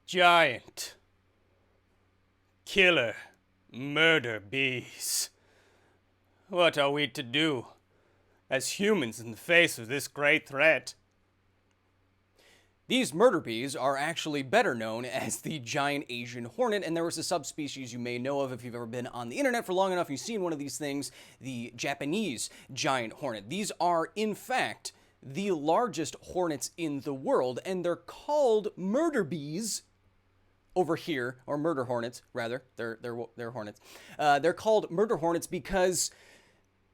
Giant, killer, murder bees. What are we to do as humans in the face of this great threat? These murder bees are actually better known as the giant Asian hornet, and there was a subspecies you may know of if you've ever been on the internet for long enough. You've seen one of these things, the Japanese giant hornet. These are, in fact, the largest hornets in the world, and they're called murder bees over here, or murder hornets, rather. They're hornets. They're called murder hornets because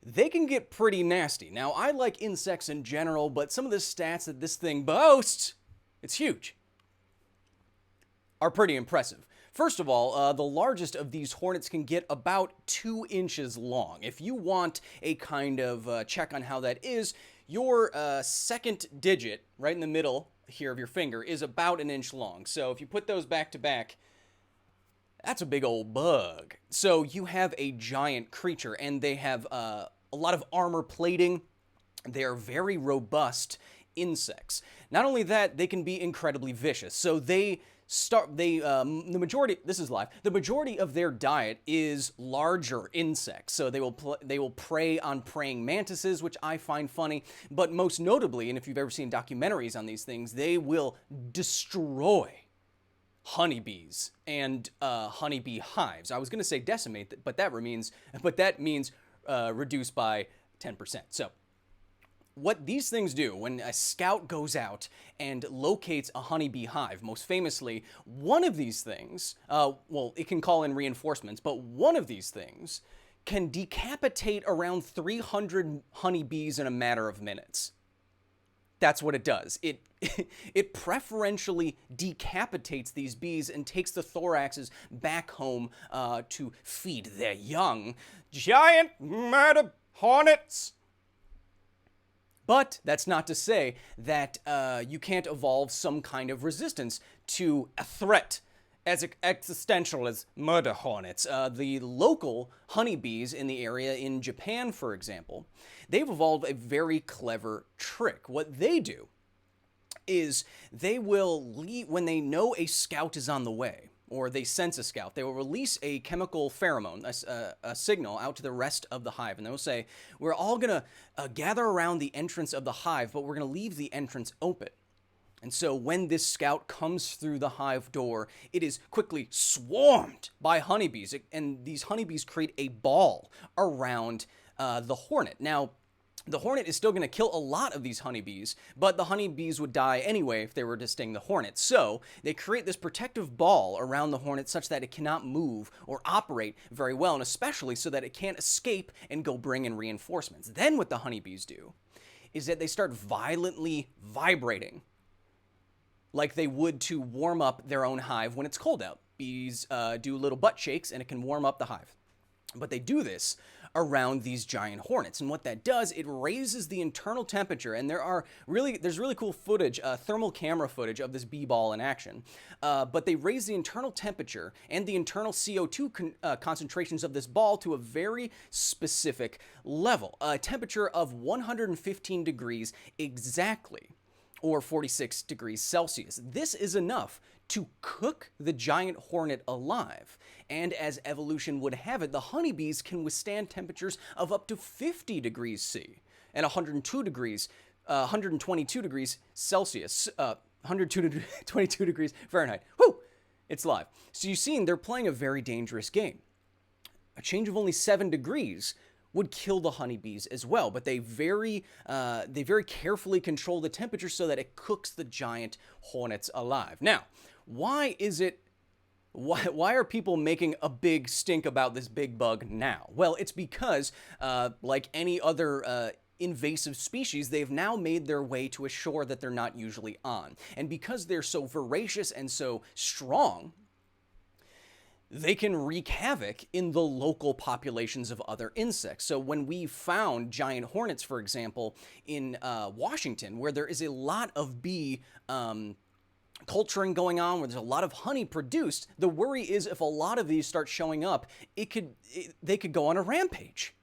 they can get pretty nasty. Now, I like insects in general, but some of the stats that this thing boasts, it's huge, are pretty impressive. First of all, the largest of these hornets can get about 2 inches long. If you want a kind of check on how that is, your second digit, right in the middle here of your finger, is about 1 inch long. So if you put those back to back, that's a big old bug. So you have a giant creature, and they have a lot of armor plating. They are very robust insects. Not only that, they can be incredibly vicious. So the majority, this is live, the majority of their diet is larger insects. So they will prey on praying mantises, which I find funny, but most notably, and if you've ever seen documentaries on these things, they will destroy honeybees and honeybee hives. I was going to say decimate, but that means reduce by 10%. So what these things do, when a scout goes out and locates a honeybee hive, most famously, one of these things, it can call in reinforcements, but one of these things can decapitate around 300 honeybees in a matter of minutes. That's what it does. It preferentially decapitates these bees and takes the thoraxes back home to feed their young. Giant murder hornets! But that's not to say that you can't evolve some kind of resistance to a threat as existential as murder hornets. The local honeybees in the area in Japan, for example, they've evolved a very clever trick. What they do is they will leave when they know a scout is on the way, or they sense a scout, they will release a chemical pheromone, a signal out to the rest of the hive. And they'll say, we're all going to gather around the entrance of the hive, but we're going to leave the entrance open. And so when this scout comes through the hive door, it is quickly swarmed by honeybees. And these honeybees create a ball around the hornet. Now, the hornet is still going to kill a lot of these honeybees, but the honeybees would die anyway if they were to sting the hornet. So they create this protective ball around the hornet such that it cannot move or operate very well, and especially so that it can't escape and go bring in reinforcements. Then what the honeybees do is that they start violently vibrating like they would to warm up their own hive when it's cold out. Bees do little butt shakes and it can warm up the hive. But they do this around these giant hornets. And what that does, it raises the internal temperature. And there's really cool footage, thermal camera footage of this bee ball in action. But they raise the internal temperature and the internal CO2 concentrations of this ball to a very specific level, a temperature of 115 degrees exactly, or 46 degrees Celsius. This is enough to cook the giant hornet alive. And as evolution would have it, the honeybees can withstand temperatures of up to 50 degrees C and 122 degrees Celsius, 122 degrees Fahrenheit. Whew! It's live. So you've seen they're playing a very dangerous game. A change of only 7 degrees would kill the honeybees as well, but they very carefully control the temperature so that it cooks the giant hornets alive. Now, why are people making a big stink about this big bug now? Well, it's because, like any other invasive species, they've now made their way to a shore that they're not usually on. And because they're so voracious and so strong, they can wreak havoc in the local populations of other insects. So when we found giant hornets, for example, in Washington, where there is a lot of bee culturing going on, where there's a lot of honey produced, the worry is if a lot of these start showing up, they could go on a rampage.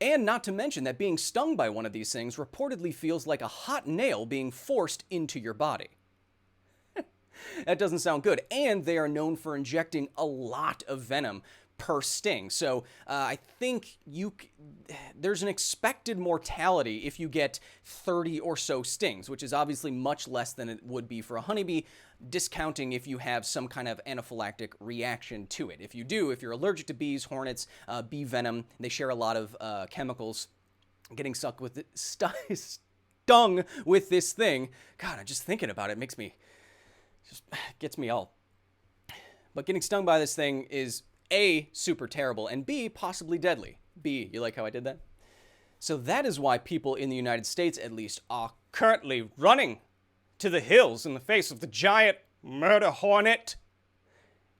And not to mention that being stung by one of these things reportedly feels like a hot nail being forced into your body. That doesn't sound good. And they are known for injecting a lot of venom per sting. So I think there's an expected mortality if you get 30 or so stings, which is obviously much less than it would be for a honeybee, discounting if you have some kind of anaphylactic reaction to it. If you do, if you're allergic to bees, hornets, bee venom, they share a lot of chemicals. Getting stung with this thing, God, I'm just thinking about it makes me, just gets me all. But getting stung by this thing is A, super terrible, and B, possibly deadly. B, you like how I did that? So that is why people in the United States, at least, are Currently running to the hills in the face of the giant murder hornet.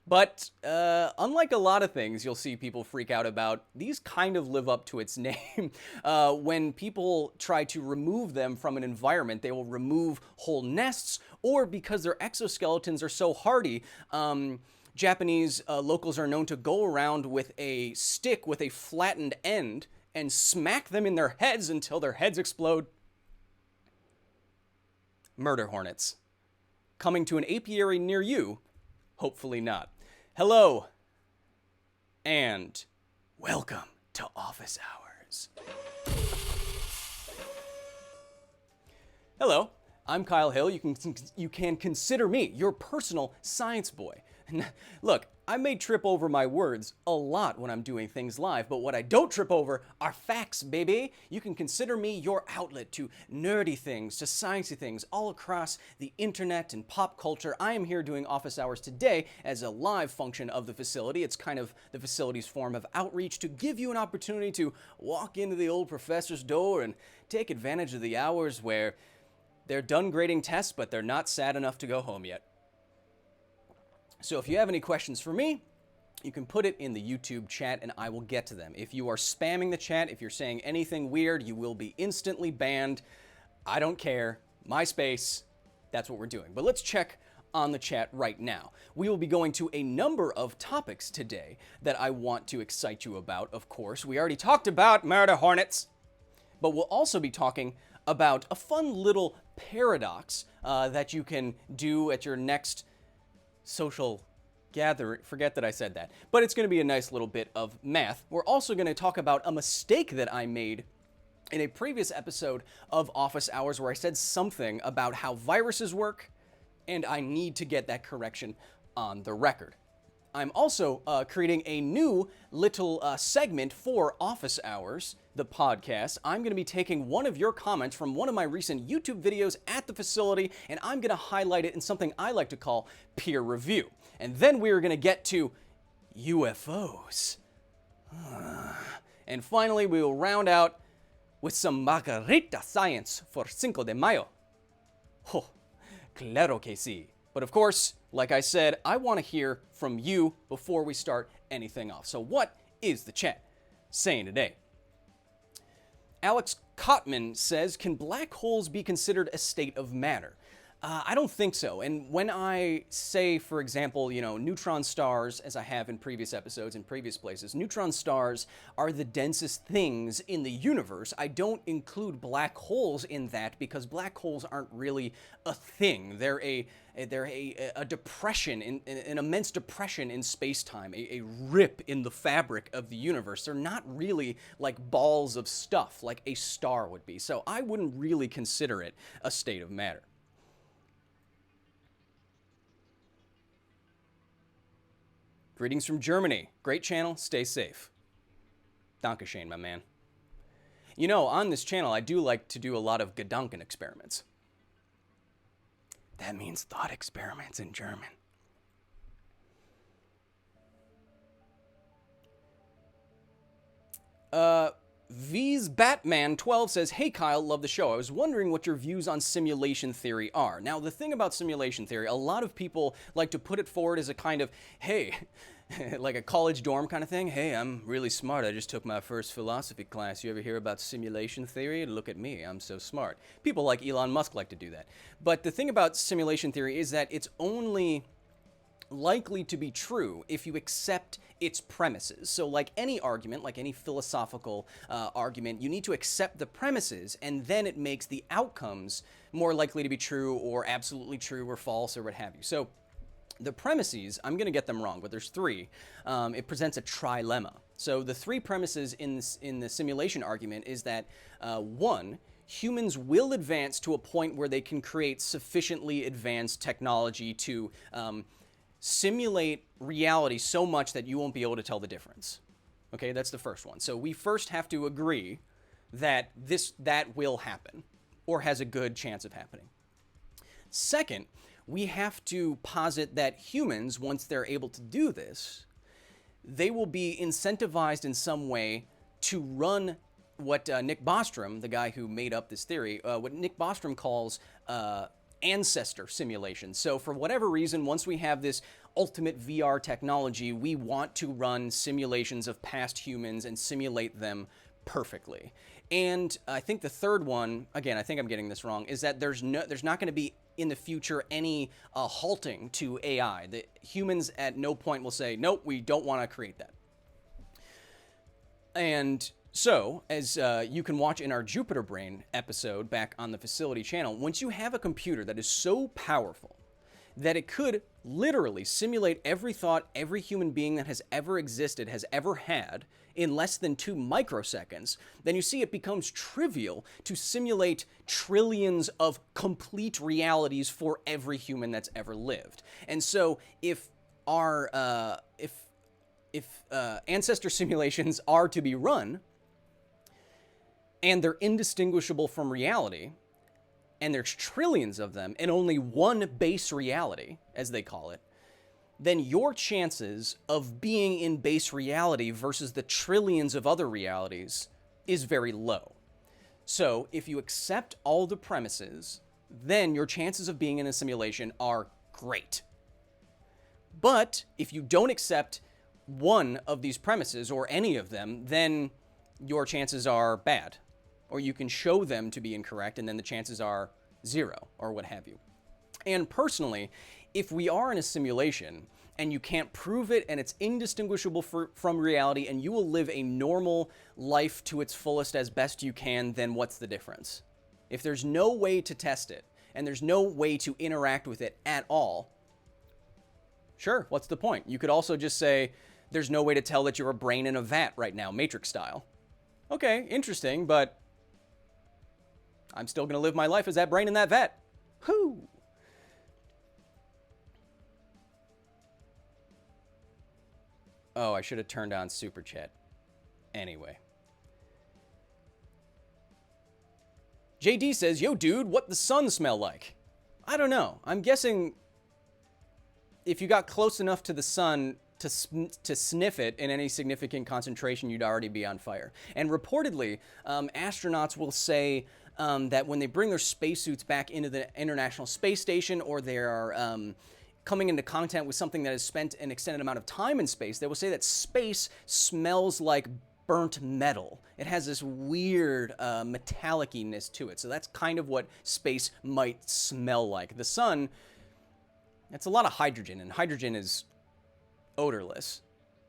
But unlike a lot of things you'll see people freak out about, these kind of live up to its name. When people try to remove them from an environment, they will remove whole nests, or because their exoskeletons are so hardy, Japanese locals are known to go around with a stick with a flattened end and smack them in their heads until their heads explode. Murder hornets. Coming to an apiary near you, hopefully not. Hello, and welcome to Office Hours. Hello, I'm Kyle Hill. You can consider me your personal science boy. Look, I may trip over my words a lot when I'm doing things live, but what I don't trip over are facts, baby. You can consider me your outlet to nerdy things, to sciencey things all across the internet and pop culture. I am here doing Office Hours today as a live function of the facility. It's kind of the facility's form of outreach to give you an opportunity to walk into the old professor's door and take advantage of the hours where they're done grading tests, but they're not sad enough to go home yet. So if you have any questions for me, you can put it in the YouTube chat and I will get to them. If you are spamming the chat, if you're saying anything weird, you will be instantly banned. I don't care. MySpace, that's what we're doing. But let's check on the chat right now. We will be going to a number of topics today that I want to excite you about, of course. We already talked about murder hornets, but we'll also be talking about a fun little paradox that you can do at your next social gathering. Forget that I said that. But it's going to be a nice little bit of math. We're also going to talk about a mistake that I made in a previous episode of Office Hours where I said something about how viruses work, and I need to get that correction on the record. I'm also creating a new little segment for Office Hours, the podcast. I'm going to be taking one of your comments from one of my recent YouTube videos at the facility, and I'm going to highlight it in something I like to call peer review. And then we're going to get to UFOs. And finally, we will round out with some margarita science for Cinco de Mayo. Oh, claro que sí. But of course, like I said, I want to hear from you before we start anything off. So what is the chat saying today? Alex Cotman says, can black holes be considered a state of matter? I don't think so. And when I say, for example, neutron stars, as I have in previous episodes in previous places, neutron stars are the densest things in the universe. I don't include black holes in that because black holes aren't really a thing. They're a depression, an immense depression in space-time, a rip in the fabric of the universe. They're not really like balls of stuff like a star would be. So I wouldn't really consider it a state of matter. Greetings from Germany. Great channel. Stay safe. Dankeschön, my man. On this channel, I do like to do a lot of Gedanken experiments. That means thought experiments in German. V's Batman 12 says, hey Kyle, love the show. I was wondering what your views on simulation theory are. Now, the thing about simulation theory, a lot of people like to put it forward as a kind of, hey, like a college dorm kind of thing. Hey, I'm really smart. I just took my first philosophy class. You ever hear about simulation theory? Look at me. I'm so smart. People like Elon Musk like to do that. But the thing about simulation theory is that it's only likely to be true if you accept its premises. So like any argument, like any philosophical argument, you need to accept the premises, and then it makes the outcomes more likely to be true or absolutely true or false or what have you. So the premises, I'm going to get them wrong, but there's three. It presents a trilemma. So the three premises in the simulation argument is that one, humans will advance to a point where they can create sufficiently advanced technology to simulate reality so much that you won't be able to tell the difference. Okay, that's the first one. So we first have to agree that that will happen or has a good chance of happening. Second, we have to posit that humans, once they're able to do this, they will be incentivized in some way to run what Nick Bostrom, the guy who made up this theory, what Nick Bostrom calls ancestor simulation. So for whatever reason, once we have this ultimate VR technology, we want to run simulations of past humans and simulate them perfectly. And I think the third one, again, I think I'm getting this wrong, is that there's not going to be in the future any halting to AI. The humans at no point will say, nope, we don't want to create that. And so, as you can watch in our Jupiter Brain episode back on the Facility channel, once you have a computer that is so powerful that it could literally simulate every thought every human being that has ever existed has ever had in less than 2 microseconds, then you see it becomes trivial to simulate trillions of complete realities for every human that's ever lived. And so if our ancestor simulations are to be run, and they're indistinguishable from reality, and there's trillions of them, and only one base reality, as they call it, then your chances of being in base reality versus the trillions of other realities is very low. So if you accept all the premises, then your chances of being in a simulation are great. But if you don't accept one of these premises or any of them, then your chances are bad. Or you can show them to be incorrect, and then the chances are 0 or what have you. And personally, if we are in a simulation and you can't prove it and it's indistinguishable from reality and you will live a normal life to its fullest as best you can, then what's the difference? If there's no way to test it and there's no way to interact with it at all, sure, what's the point? You could also just say, there's no way to tell that you're a brain in a vat right now, Matrix style. Okay, interesting, but I'm still going to live my life as that brain in that vat. Whoo! Oh, I should have turned on Super Chat. Anyway. JD says, yo, dude, what the sun smell like? I don't know. I'm guessing if you got close enough to the sun to sniff it in any significant concentration, you'd already be on fire. And reportedly, astronauts will say that when they bring their spacesuits back into the International Space Station, or they are coming into contact with something that has spent an extended amount of time in space, they will say that space smells like burnt metal. It has this weird metallic-ness to it. So that's kind of what space might smell like. The sun, it's a lot of hydrogen, and hydrogen is odorless.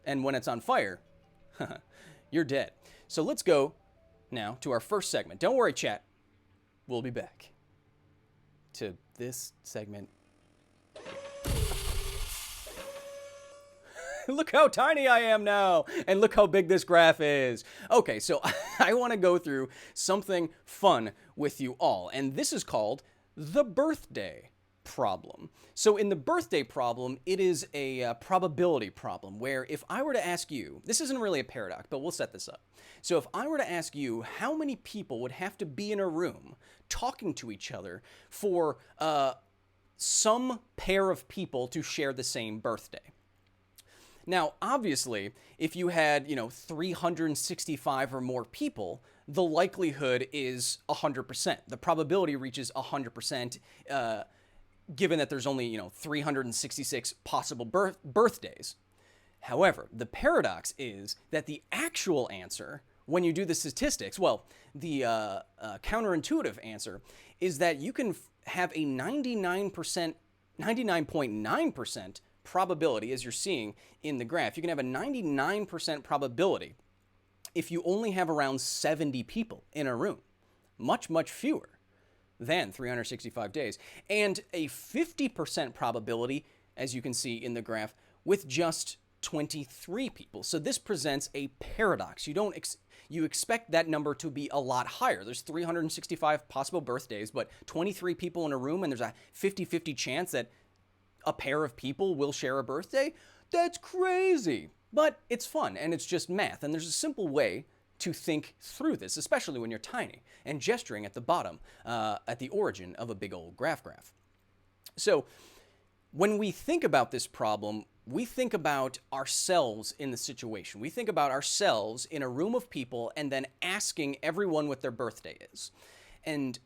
And when it's on fire, you're dead. So let's go now to our first segment. Don't worry, chat. We'll be back to this segment. Look how tiny I am now, and look how big this graph is. Okay, so I want to go through something fun with you all, and this is called the birthday problem. So in the birthday problem, it is a probability problem where if I were to ask you, this isn't really a paradox, but we'll set this up. So if I were to ask you how many people would have to be in a room talking to each other for some pair of people to share the same birthday. Now, obviously, if you had, 365 or more people, the likelihood is 100%. The probability reaches 100%, given that there's only, 366 possible birthdays. However, the paradox is that the actual answer, when you do the statistics, well, the counterintuitive answer is that you can have a 99.9% probability, as you're seeing in the graph, you can have a 99% probability if you only have around 70 people in a room. Much, much fewer than 365 days. And a 50% probability, as you can see in the graph, with just 23 people. So this presents a paradox. You expect that number to be a lot higher. There's 365 possible birthdays, but 23 people in a room, and there's a 50-50 chance that a pair of people will share a birthday? That's crazy. But it's fun, and it's just math, and there's a simple way to think through this, especially when you're tiny and gesturing at the bottom, at the origin of a big old graph. So when we think about this problem, we think about ourselves in the situation. We think about ourselves in a room of people and then asking everyone what their birthday is. And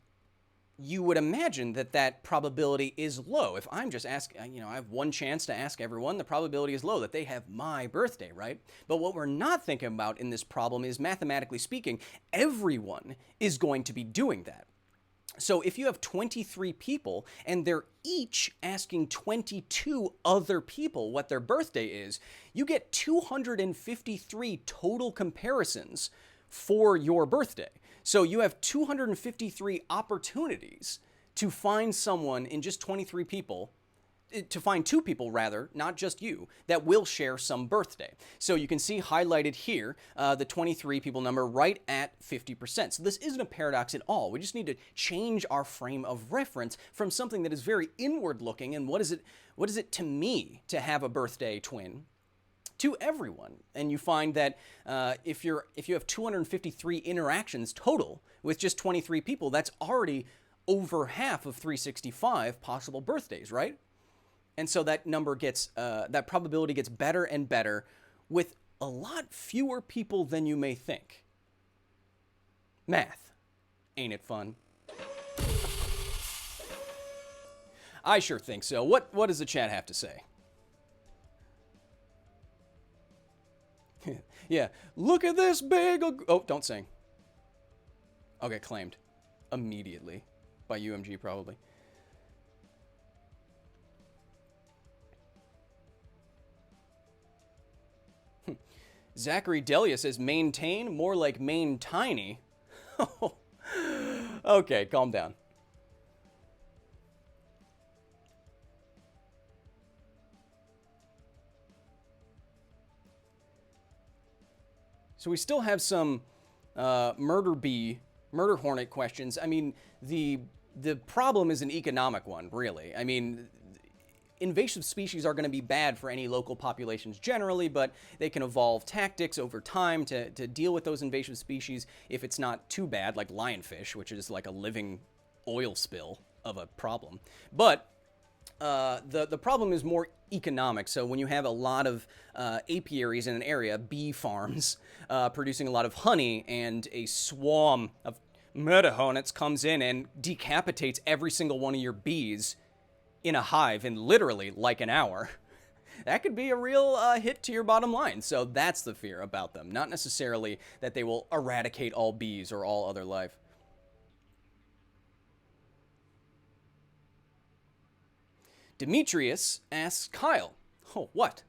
you would imagine that that probability is low. If I'm just asking, I have one chance to ask everyone, the probability is low that they have my birthday, right? But what we're not thinking about in this problem is, mathematically speaking, everyone is going to be doing that. So if you have 23 people and they're each asking 22 other people what their birthday is, you get 253 total comparisons for your birthday. So you have 253 opportunities to find someone in just 23 people, to find two people rather, not just you, that will share some birthday. So you can see highlighted here the 23 people number right at 50%. So this isn't a paradox at all. We just need to change our frame of reference from something that is very inward looking and what is it to me to have a birthday twin, to everyone. And you find that if you have 253 interactions total with just 23 people, that's already over half of 365 possible birthdays, right? And so that number gets, that probability gets better and better with a lot fewer people than you may think. Math. Ain't it fun? I sure think so. What does the chat have to say? Yeah, look at this big... Oh, don't sing. I'll get claimed immediately by UMG probably. Zachary Delia says, maintain, more like main tiny. Okay, calm down. So we still have some murder hornet questions. I mean, the problem is an economic one, really. I mean, invasive species are going to be bad for any local populations generally, but they can evolve tactics over time to deal with those invasive species if it's not too bad, like lionfish, which is like a living oil spill of a problem. But the problem is more economic. So when you have a lot of apiaries in an area, bee farms producing a lot of honey, and a swarm of murder hornets comes in and decapitates every single one of your bees in a hive in literally like an hour, that could be a real hit to your bottom line. So that's the fear about them, not necessarily that they will eradicate all bees or all other life. Demetrius asks Kyle, what?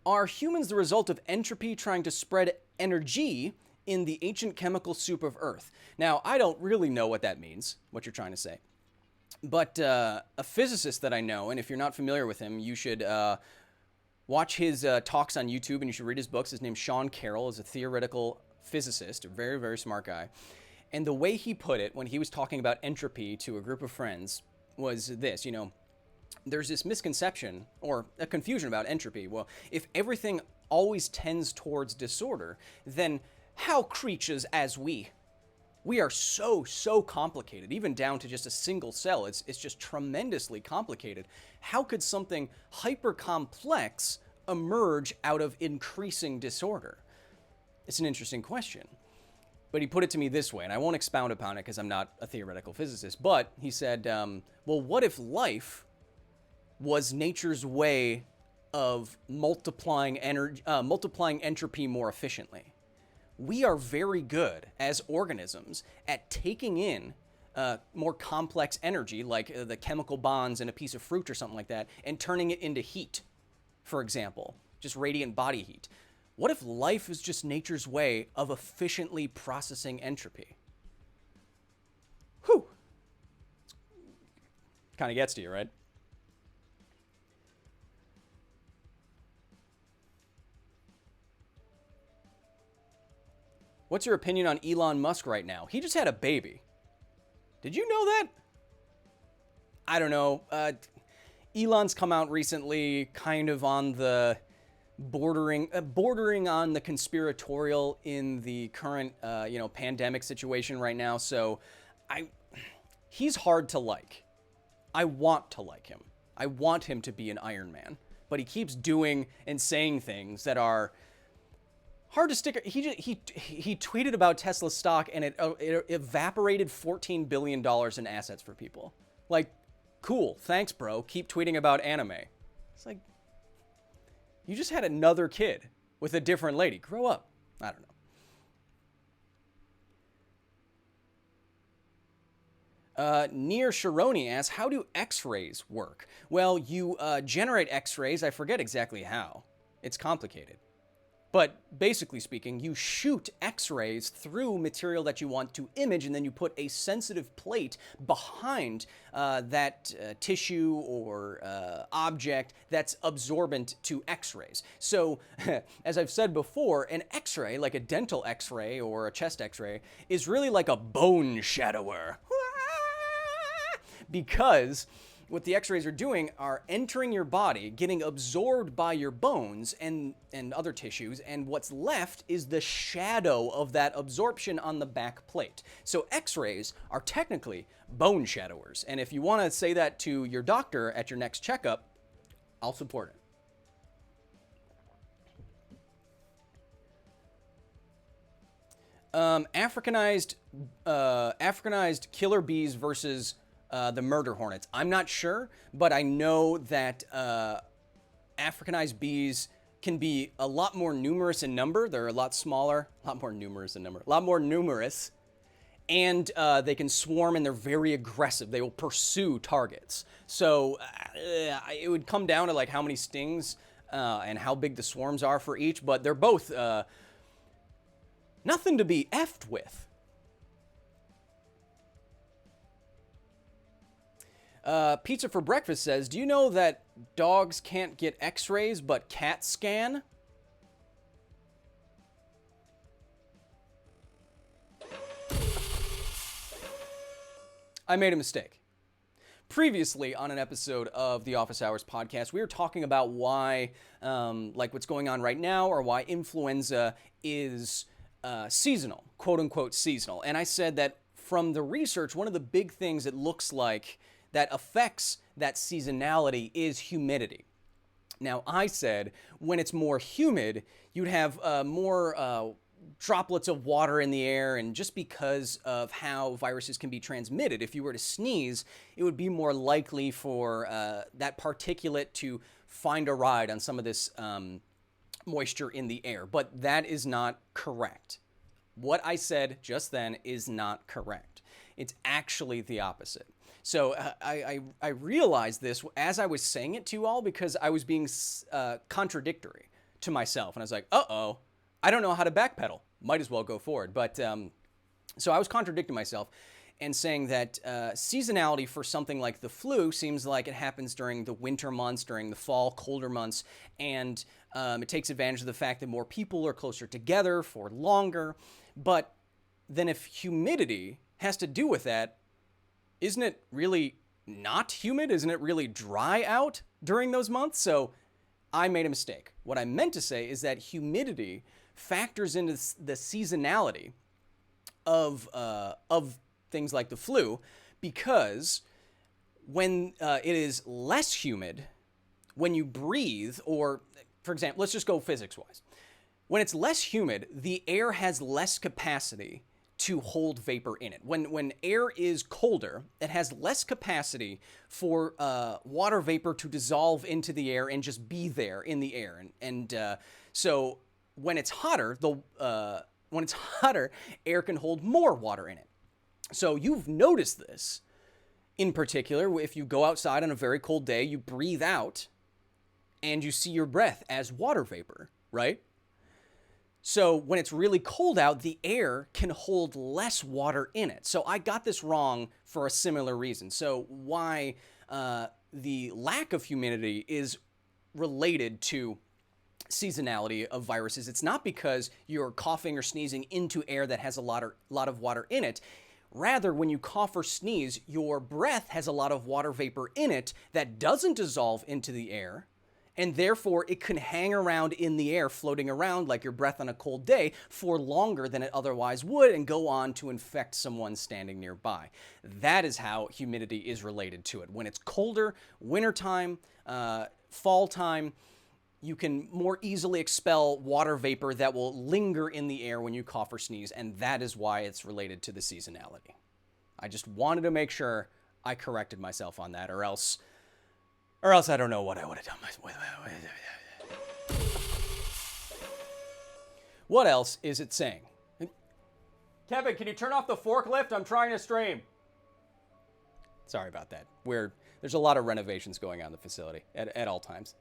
Are humans the result of entropy trying to spread energy in the ancient chemical soup of Earth? Now, I don't really know what that means, what you're trying to say. But a physicist that I know, and if you're not familiar with him, you should watch his talks on YouTube, and you should read his books. His name's Sean Carroll. Is a theoretical physicist, a very, very smart guy. And the way he put it when he was talking about entropy to a group of friends was this, there's this misconception or a confusion about entropy. Well, if everything always tends towards disorder, then how creatures as we are so complicated, even down to just a single cell. It's just tremendously complicated. How could something hyper complex emerge out of increasing disorder? It's an interesting question. But he put it to me this way, and I won't expound upon it because I'm not a theoretical physicist, but he said, well, what if life was nature's way of multiplying entropy more efficiently? We are very good as organisms at taking in more complex energy, like the chemical bonds in a piece of fruit or something like that, and turning it into heat for example, just radiant body heat. What if life is just nature's way of efficiently processing entropy? Whew. Kind of gets to you, right? What's your opinion on Elon Musk right now? He just had a baby. Did you know that? I don't know. Elon's come out recently kind of on the bordering on the conspiratorial in the current pandemic situation right now. So he's hard to like. I want to like him. I want him to be an Iron Man, but he keeps doing and saying things that are hard to stick. He tweeted about Tesla stock and it evaporated $14 billion in assets for people. Like, cool, thanks, bro. Keep tweeting about anime. It's like, you just had another kid with a different lady. Grow up. I don't know. Near Sharoni asks, how do X-rays work? Well, you generate X-rays. I forget exactly how. It's complicated. But basically speaking, you shoot X-rays through material that you want to image, and then you put a sensitive plate behind that tissue or object that's absorbent to X-rays. So, as I've said before, an X-ray, like a dental X-ray or a chest X-ray, is really like a bone shadower. Because what the X-rays are doing are entering your body, getting absorbed by your bones and other tissues, and what's left is the shadow of that absorption on the back plate. So X-rays are technically bone shadowers, and if you want to say that to your doctor at your next checkup, I'll support it. Africanized killer bees versus the murder hornets. I'm not sure, but I know that Africanized bees can be a lot more numerous in number. They're a lot smaller, a lot more numerous, and they can swarm, and they're very aggressive. They will pursue targets. So it would come down to like how many stings and how big the swarms are for each, but they're both nothing to be effed with. Pizza for Breakfast says, do you know that dogs can't get X-rays, but cats scan? I made a mistake. Previously, on an episode of the Office Hours podcast, we were talking about why, like what's going on right now, or why influenza is seasonal, quote-unquote seasonal. And I said that from the research, one of the big things it looks like that affects that seasonality is humidity. Now, I said when it's more humid, you'd have more droplets of water in the air, and just because of how viruses can be transmitted, if you were to sneeze, it would be more likely for that particulate to find a ride on some of this moisture in the air. But that is not correct. What I said just then is not correct. It's actually the opposite. So I realized this as I was saying it to you all, because I was being contradictory to myself. And I was like, uh-oh, I don't know how to backpedal. Might as well go forward. But so I was contradicting myself and saying that seasonality for something like the flu seems like it happens during the winter months, during the fall, colder months. And it takes advantage of the fact that more people are closer together for longer. But then if humidity has to do with that, isn't it really not humid? Isn't it really dry out during those months? So I made a mistake. What I meant to say is that humidity factors into the seasonality of things like the flu, because when it is less humid, when you breathe, or for example, let's just go physics-wise. When it's less humid, the air has less capacity to hold vapor in it. When air is colder, it has less capacity for water vapor to dissolve into the air and just be there in the air. So when it's hotter, air can hold more water in it. So you've noticed this in particular. If you go outside on a very cold day, you breathe out, and you see your breath as water vapor, right? So when it's really cold out, the air can hold less water in it. So I got this wrong for a similar reason. So why the lack of humidity is related to seasonality of viruses. It's not because you're coughing or sneezing into air that has a lot of water in it. Rather, when you cough or sneeze, your breath has a lot of water vapor in it that doesn't dissolve into the air, and therefore it can hang around in the air, floating around like your breath on a cold day for longer than it otherwise would, and go on to infect someone standing nearby. That is how humidity is related to it. When it's colder, wintertime, fall time, you can more easily expel water vapor that will linger in the air when you cough or sneeze, and that is why it's related to the seasonality. I just wanted to make sure I corrected myself on that, or else I don't know what I would have done. What else is it saying? Kevin, can you turn off the forklift? I'm trying to stream. Sorry about that. There's a lot of renovations going on in the facility at all times.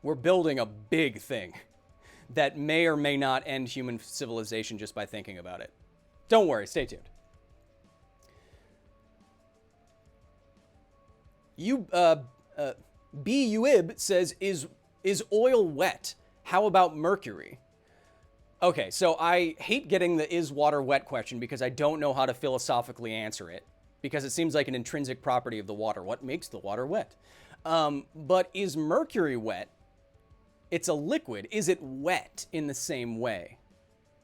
We're building a big thing that may or may not end human civilization just by thinking about it. Don't worry, stay tuned. B-Uib says, is oil wet? How about mercury? Okay, so I hate getting the is water wet question because I don't know how to philosophically answer it, because it seems like an intrinsic property of the water. What makes the water wet? But is mercury wet? It's a liquid. Is it wet in the same way?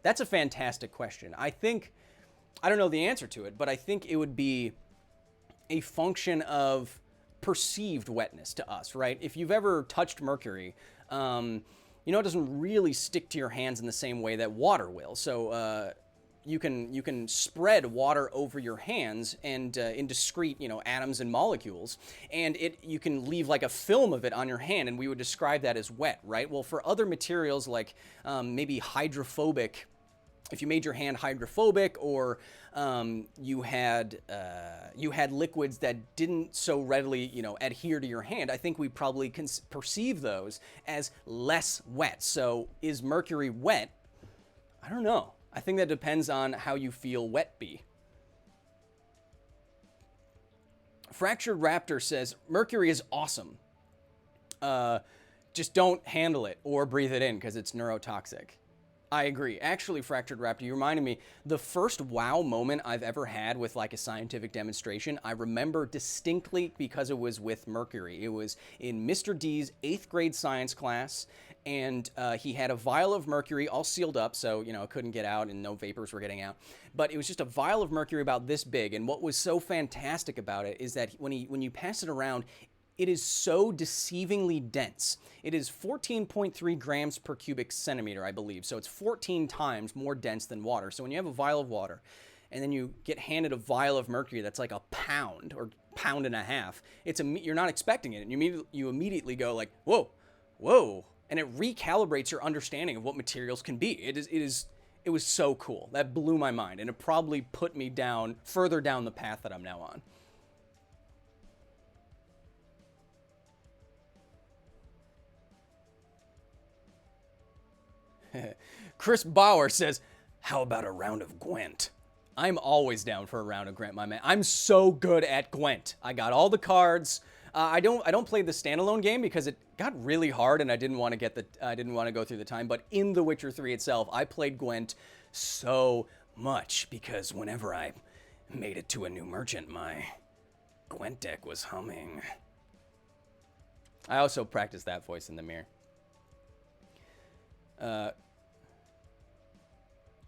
That's a fantastic question. I don't know the answer to it, but I think it would be a function of perceived wetness to us, right? If you've ever touched mercury, it doesn't really stick to your hands in the same way that water will. So you can spread water over your hands and in discrete, atoms and molecules, and you can leave like a film of it on your hand, and we would describe that as wet, right? Well, for other materials like maybe hydrophobic, if you made your hand hydrophobic, or you had liquids that didn't so readily, adhere to your hand, I think we probably can perceive those as less wet. So is mercury wet? I don't know. I think that depends on how you feel wet be. Fractured Raptor says, mercury is awesome. Just don't handle it or breathe it in because it's neurotoxic. I agree. Actually, Fractured Raptor, you reminded me, the first wow moment I've ever had with like a scientific demonstration, I remember distinctly because it was with mercury. It was in Mr. D's 8th grade science class, and he had a vial of mercury all sealed up, so, it couldn't get out and no vapors were getting out. But it was just a vial of mercury about this big, and what was so fantastic about it is that when you pass it around, it is so deceivingly dense. It is 14.3 grams per cubic centimeter, I believe. So it's 14 times more dense than water. So when you have a vial of water and then you get handed a vial of mercury that's like a pound or pound and a half, you're not expecting it. And you immediately go like, whoa. And it recalibrates your understanding of what materials can be. It was so cool. That blew my mind. And it probably put me further down the path that I'm now on. Chris Bauer says, how about a round of Gwent? I'm always down for a round of Gwent, my man. I'm so good at Gwent. I got all the cards. I don't play the standalone game because it got really hard and I didn't want to go through the time. But in The Witcher 3 itself, I played Gwent so much because whenever I made it to a new merchant, my Gwent deck was humming. I also practiced that voice in the mirror.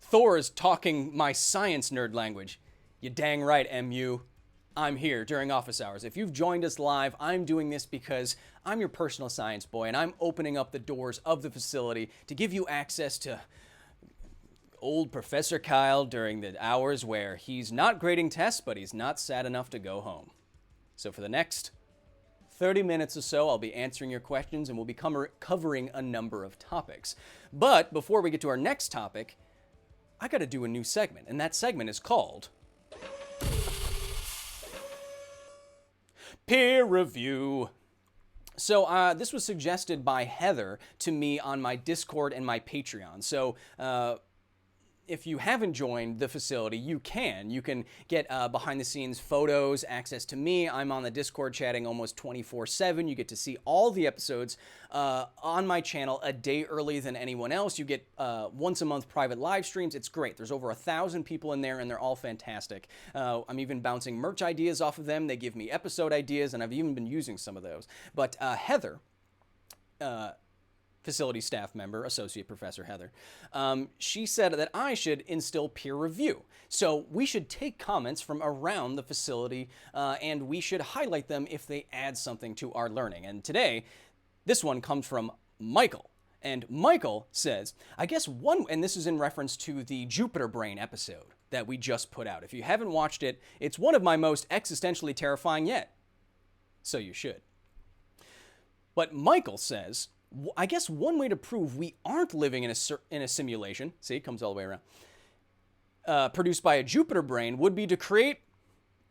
Thor is talking my science nerd language. You dang right, MU. I'm here during office hours. If you've joined us live, I'm doing this because I'm your personal science boy, and I'm opening up the doors of the facility to give you access to old Professor Kyle during the hours where he's not grading tests, but he's not sad enough to go home. So for the next 30 minutes or so, I'll be answering your questions, and we'll be covering a number of topics. But before we get to our next topic, I got to do a new segment, and that segment is called Peer review. So this was suggested by Heather to me on my Discord and my Patreon. So if you haven't joined the facility, you can. You can get behind-the-scenes photos, access to me. I'm on the Discord chatting almost 24/7. You get to see all the episodes on my channel a day early than anyone else. You get once-a-month private live streams. It's great. There's over 1,000 people in there, and they're all fantastic. I'm even bouncing merch ideas off of them. They give me episode ideas, and I've even been using some of those. But Heather... facility staff member, Associate Professor Heather, she said that I should instill peer review. So we should take comments from around the facility and we should highlight them if they add something to our learning. And today, this one comes from Michael. And Michael says, I guess one, and this is in reference to the Jupiter Brain episode that we just put out. If you haven't watched it, it's one of my most existentially terrifying yet. So you should. But Michael says, I guess one way to prove we aren't living in a simulation, see, it comes all the way around, produced by a Jupiter brain would be to create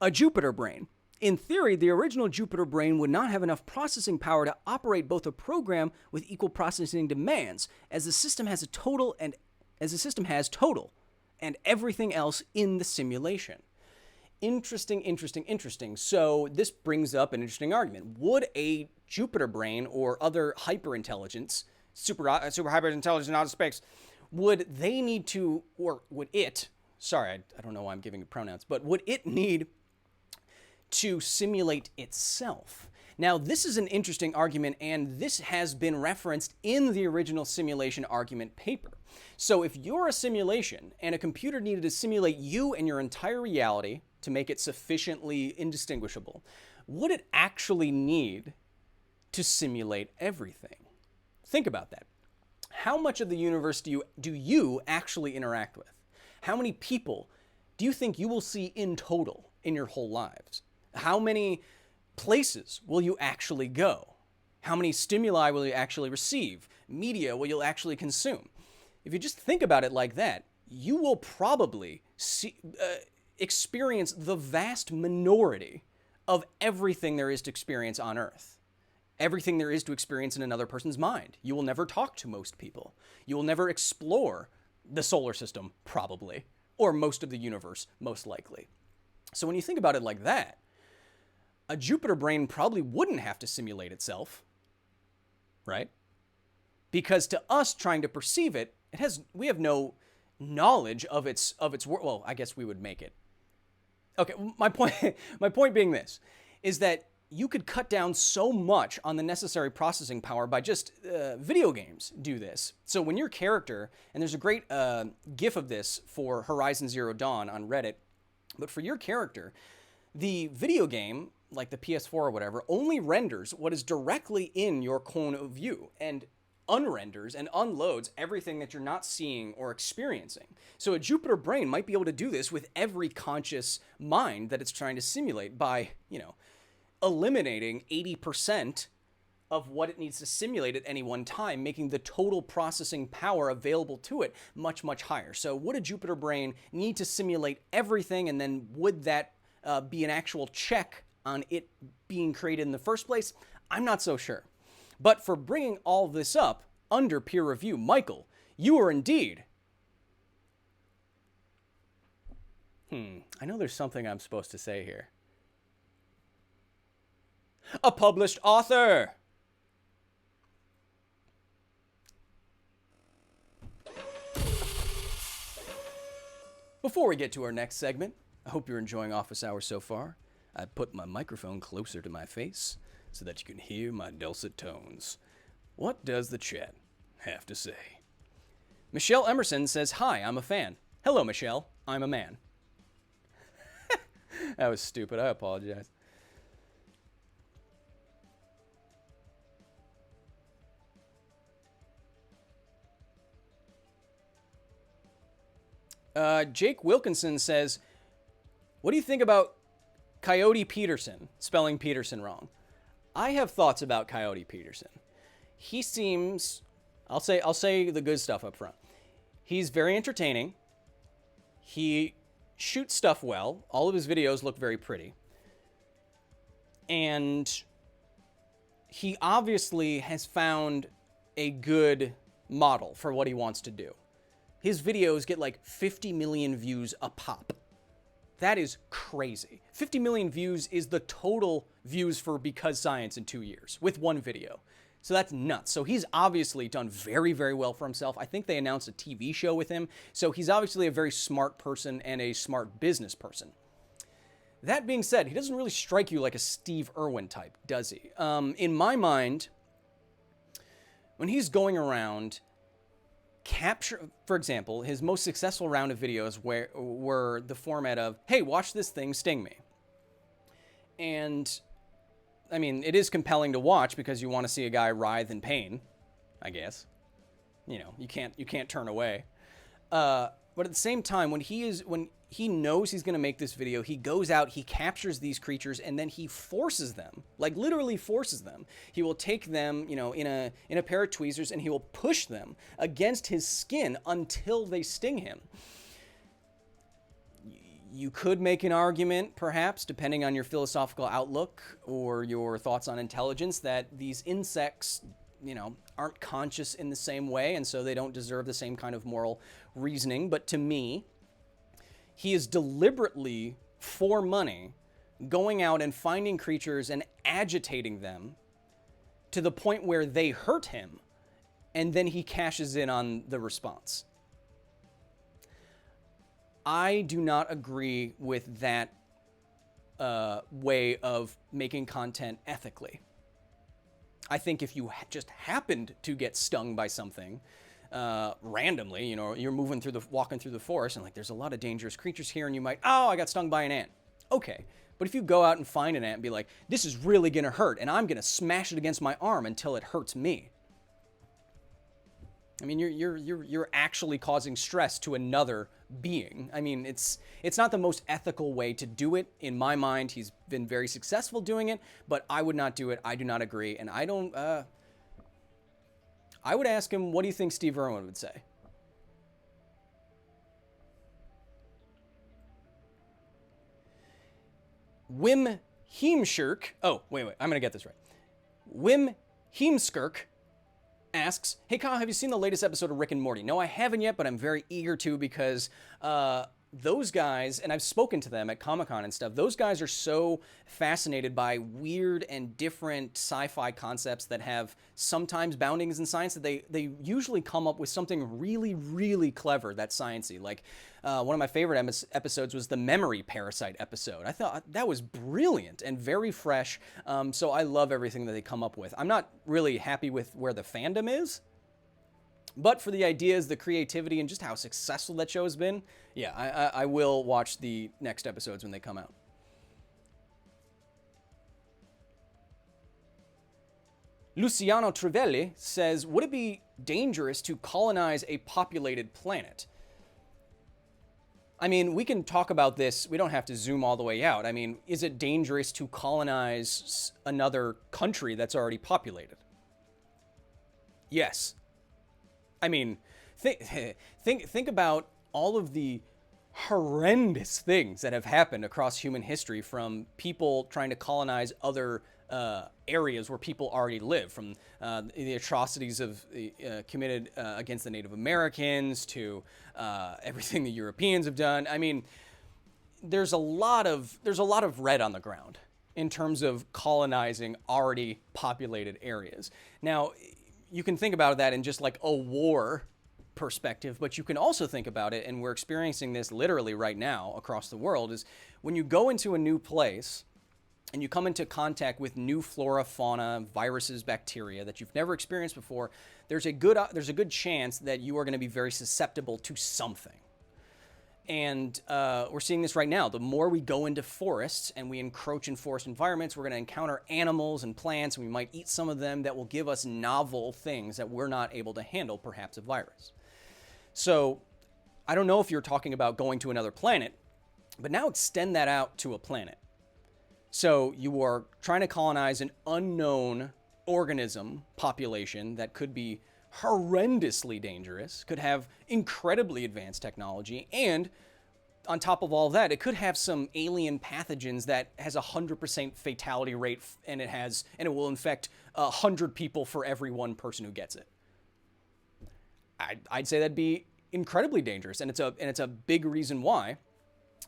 a Jupiter brain. In theory, the original Jupiter brain would not have enough processing power to operate both a program with equal processing demands, as the system has total and everything else in the simulation. Interesting. So this brings up an interesting argument. Would a Jupiter brain or other hyperintelligence, super hyperintelligence in outer space, would they need to, or would it, sorry, I don't know why I'm giving pronouns, but would it need to simulate itself? Now, this is an interesting argument, and this has been referenced in the original simulation argument paper. So if you're a simulation and a computer needed to simulate you and your entire reality to make it sufficiently indistinguishable, would it actually need to simulate everything? Think about that. How much of the universe do you actually interact with? How many people do you think you will see in total in your whole lives? How many places will you actually go? How many stimuli will you actually receive? Media will you actually consume? If you just think about it like that, you will probably experience the vast minority of everything there is to experience on Earth. Everything there is to experience in another person's mind. You will never talk to most people. You will never explore the solar system, probably, or most of the universe, most likely. So when you think about it like that, a Jupiter brain probably wouldn't have to simulate itself, right? Because to us trying to perceive it, we have no knowledge of its work. Well, I guess we would make it. Okay, my point being this, is that you could cut down so much on the necessary processing power by just video games do this. So when your character, and there's a great GIF of this for Horizon Zero Dawn on Reddit, but for your character, the video game, like the PS4 or whatever, only renders what is directly in your cone of view and unrenders and unloads everything that you're not seeing or experiencing. So a Jupiter brain might be able to do this with every conscious mind that it's trying to simulate by, eliminating 80% of what it needs to simulate at any one time, making the total processing power available to it much, much higher. So would a Jupiter brain need to simulate everything, and then would that be an actual check on it being created in the first place? I'm not so sure. But for bringing all this up under peer review, Michael, you are indeed... I know there's something I'm supposed to say here. A published author! Before we get to our next segment, I hope you're enjoying office hours so far. I put my microphone closer to my face so that you can hear my dulcet tones. What does the chat have to say? Michelle Emerson says, "Hi, I'm a fan." Hello, Michelle. I'm a man. That was stupid. I apologize. Jake Wilkinson says, "What do you think about Coyote Peterson, spelling Peterson wrong?" I have thoughts about Coyote Peterson. He seems, I'll say the good stuff up front. He's very entertaining. He shoots stuff well. All of his videos look very pretty. And he obviously has found a good model for what he wants to do. His videos get like 50 million views a pop. That is crazy. 50 million views is the total views for Because Science in 2 years with one video. So that's nuts. So he's obviously done very, very well for himself. I think they announced a TV show with him. So he's obviously a very smart person and a smart business person. That being said, he doesn't really strike you like a Steve Irwin type, does he? In my mind, when he's going around, for example, his most successful round of videos were the format of, hey, watch this thing sting me. And, I mean, it is compelling to watch because you want to see a guy writhe in pain, I guess. You know, you can't turn away. But at the same time, when he knows he's going to make this video, he goes out, he captures these creatures, and then he forces them, like literally forces them. He will take them, you know, in a pair of tweezers, and he will push them against his skin until they sting him. You could make an argument, perhaps, depending on your philosophical outlook or your thoughts on intelligence, that these insects, you know, aren't conscious in the same way, and so they don't deserve the same kind of moral reasoning. But to me, he is deliberately, for money, going out and finding creatures and agitating them to the point where they hurt him, and then he cashes in on the response. I do not agree with that way of making content ethically. I think if you just happened to get stung by something randomly, you know, you're walking through the forest and like there's a lot of dangerous creatures here, and you might, oh, I got stung by an ant. Okay, but if you go out and find an ant and be like, this is really gonna hurt, and I'm gonna smash it against my arm until it hurts me. I mean, you're actually causing stress to another being. I mean, it's not the most ethical way to do it. In my mind, he's been very successful doing it, but I would not do it. I do not agree, and I don't. I would ask him, what do you think Steve Irwin would say? Wim Heemskirk. Oh, wait, I'm gonna get this right. Wim Heemskirk asks, hey Kyle, have you seen the latest episode of Rick and Morty? No, I haven't yet, but I'm very eager to, because those guys, and I've spoken to them at Comic-Con and stuff, those guys are so fascinated by weird and different sci-fi concepts that have sometimes boundings in science, that they usually come up with something really, really clever that's sciencey. Like one of my favorite episodes was the memory parasite episode. I thought that was brilliant and very fresh, so I love everything that they come up with. I'm not really happy with where the fandom is, but for the ideas, the creativity, and just how successful that show has been, yeah, I will watch the next episodes when they come out. Luciano Trivelli says, would it be dangerous to colonize a populated planet? I mean, we can talk about this. We don't have to zoom all the way out. I mean, is it dangerous to colonize another country that's already populated? Yes. I mean, think about all of the horrendous things that have happened across human history, from people trying to colonize other areas where people already live, from the atrocities committed against the Native Americans to everything the Europeans have done. I mean, there's a lot of red on the ground in terms of colonizing already populated areas. Now, you can think about that in just like a war perspective, but you can also think about it, and we're experiencing this literally right now across the world, is when you go into a new place and you come into contact with new flora, fauna, viruses, bacteria that you've never experienced before, there's a good chance that you are going to be very susceptible to something. And we're seeing this right now. The more we go into forests and we encroach in forest environments, we're going to encounter animals and plants, and we might eat some of them that will give us novel things that we're not able to handle, perhaps a virus. So I don't know if you're talking about going to another planet, but now extend that out to a planet. So you are trying to colonize an unknown organism population that could be horrendously dangerous, could have incredibly advanced technology, and on top of all that, it could have some alien pathogens that has 100% fatality rate, and it will infect 100 people for every one person who gets it. I'd say that'd be incredibly dangerous, and it's a big reason why,